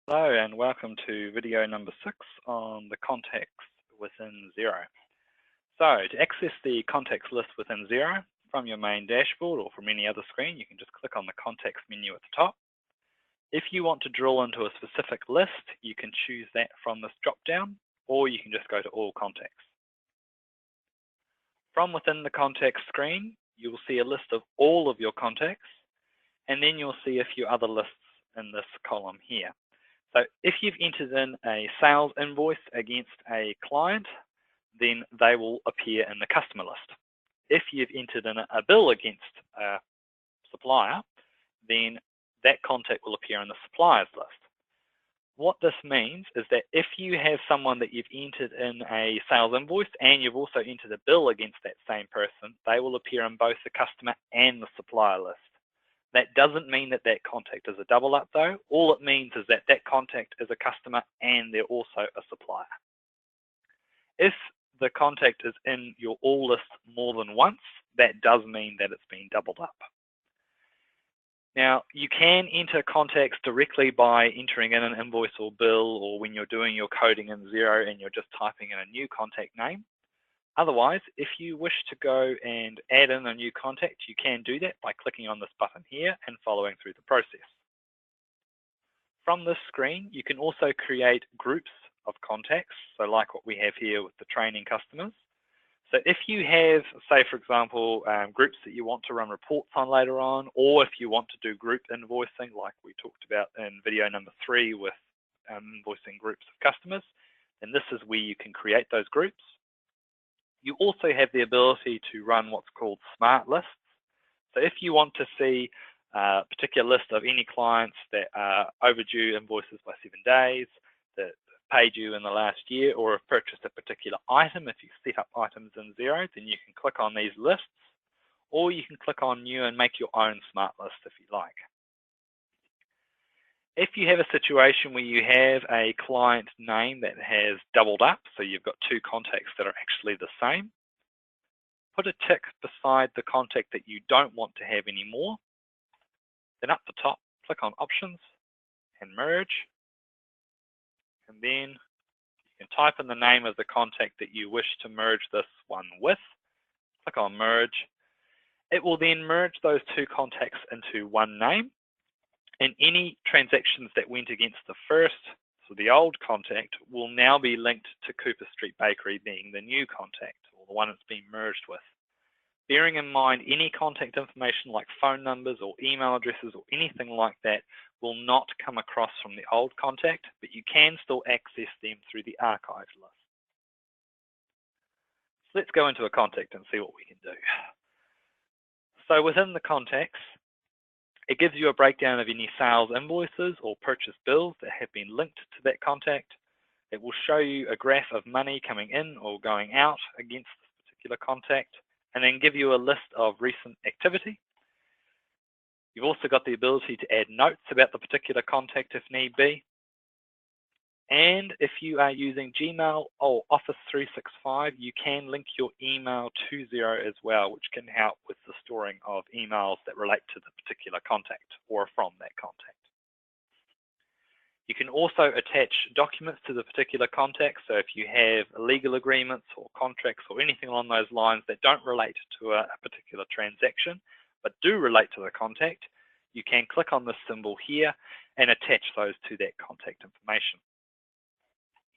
Hello and welcome to video number 6 on the contacts within Xero. So to access the contacts list within Xero from your main dashboard or from any other screen, you can just click on the contacts menu at the top. If you want to drill into a specific list, you can choose that from this drop down, or you can just go to all contacts. From within the contacts screen, you will see a list of all of your contacts, and then you'll see a few other lists in this column here. So if you've entered in a sales invoice against a client, then they will appear in the customer list. If you've entered in a bill against a supplier, then that contact will appear in the suppliers list. What this means is that if you have someone that you've entered in a sales invoice and you've also entered a bill against that same person, they will appear in both the customer and the supplier list. That doesn't mean that that contact is a double up though. All it means is that that contact is a customer and they're also a supplier. If the contact is in your all list more than once, that does mean that it's been doubled up. Now, you can enter contacts directly by entering in an invoice or bill, or when you're doing your coding in Xero and you're just typing in a new contact name. Otherwise, if you wish to go and add in a new contact, you can do that by clicking on this button here and following through the process. From this screen, you can also create groups of contacts, so like what we have here with the training customers. So if you have, say for example, groups that you want to run reports on later on, or if you want to do group invoicing like we talked about in video number 3 with invoicing groups of customers, then this is where you can create those groups. You also have the ability to run what's called smart lists. So if you want to see a particular list of any clients that are overdue invoices by 7 days, that paid you in the last year, or have purchased a particular item, if you set up items in Xero, then you can click on these lists, or you can click on new and make your own smart list if you like. If you have a situation where you have a client name that has doubled up, so you've got two contacts that are actually the same, put a tick beside the contact that you don't want to have anymore. Then up the top, click on Options and Merge. And then you can type in the name of the contact that you wish to merge this one with. Click on Merge. It will then merge those two contacts into one name. And any transactions that went against the first, so the old contact, will now be linked to Cooper Street Bakery being the new contact, or the one it's been merged with. Bearing in mind any contact information like phone numbers or email addresses or anything like that will not come across from the old contact, but you can still access them through the archived list. So let's go into a contact and see what we can do. So within the contacts, it gives you a breakdown of any sales invoices or purchase bills that have been linked to that contact. It will show you a graph of money coming in or going out against this particular contact, and then give you a list of recent activity. You've also got the ability to add notes about the particular contact if need be. And if you are using Gmail or Office 365, you can link your email to Xero as well, which can help with the storing of emails that relate to the particular contact or from that contact. You can also attach documents to the particular contact. So if you have legal agreements or contracts or anything along those lines that don't relate to a particular transaction, but do relate to the contact, you can click on this symbol here and attach those to that contact information.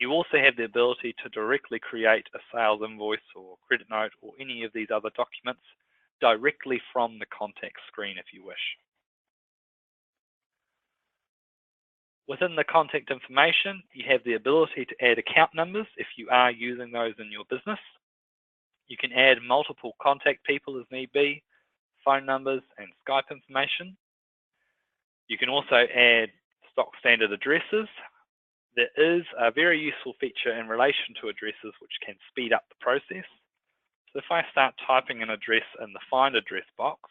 You also have the ability to directly create a sales invoice or credit note or any of these other documents directly from the contact screen if you wish. Within the contact information, you have the ability to add account numbers if you are using those in your business. You can add multiple contact people as need be, phone numbers and Skype information. You can also add stock standard addresses. There is a very useful feature in relation to addresses which can speed up the process. So if I start typing an address in the Find Address box,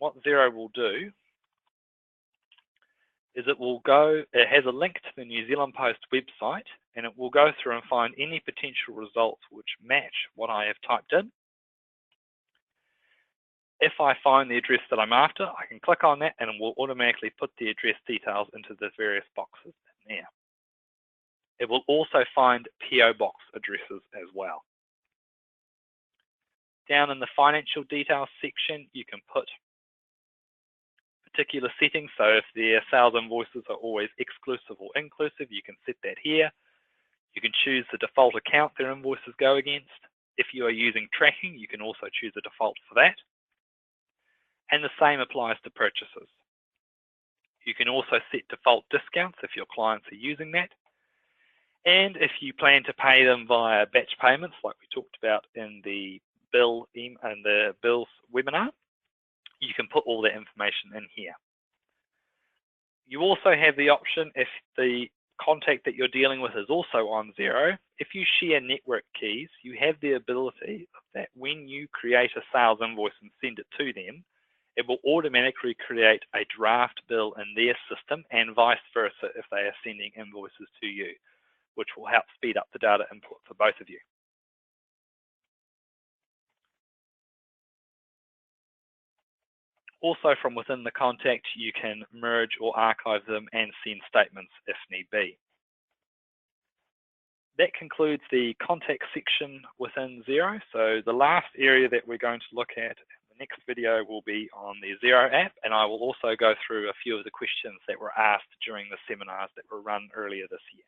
what Xero will do is it has a link to the New Zealand Post website, and it will go through and find any potential results which match what I have typed in. If I find the address that I'm after, I can click on that and it will automatically put the address details into the various boxes that there. It will also find PO box addresses as well. Down in the financial details section, you can put particular settings. So if their sales invoices are always exclusive or inclusive, you can set that here. You can choose the default account their invoices go against. If you are using tracking, you can also choose a default for that. And the same applies to purchases. You can also set default discounts if your clients are using that. And if you plan to pay them via batch payments, like we talked about in the bills webinar, you can put all that information in here. You also have the option, if the contact that you're dealing with is also on Xero, if you share network keys, you have the ability that when you create a sales invoice and send it to them, it will automatically create a draft bill in their system and vice versa if they are sending invoices to you, which will help speed up the data input for both of you. Also, from within the contact, you can merge or archive them and send statements if need be. That concludes the contact section within Xero. So the last area that we're going to look at in the next video will be on the Xero app, and I will also go through a few of the questions that were asked during the seminars that were run earlier this year.